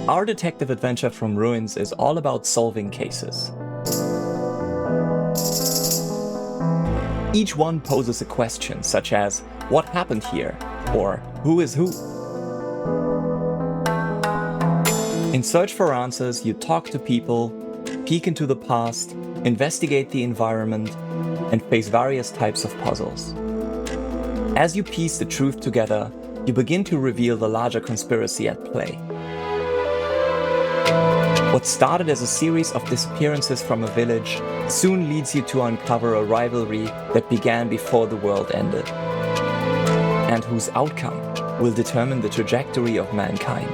Our detective adventure from Ruins is all about solving cases. Each one poses a question such as, what happened here? Or who is who? In search for answers, you talk to people, peek into the past, investigate the environment, and face various types of puzzles. As you piece the truth together, you begin to reveal the larger conspiracy at play. What started as a series of disappearances from a village soon leads you to uncover a rivalry that began before the world ended, and whose outcome will determine the trajectory of mankind.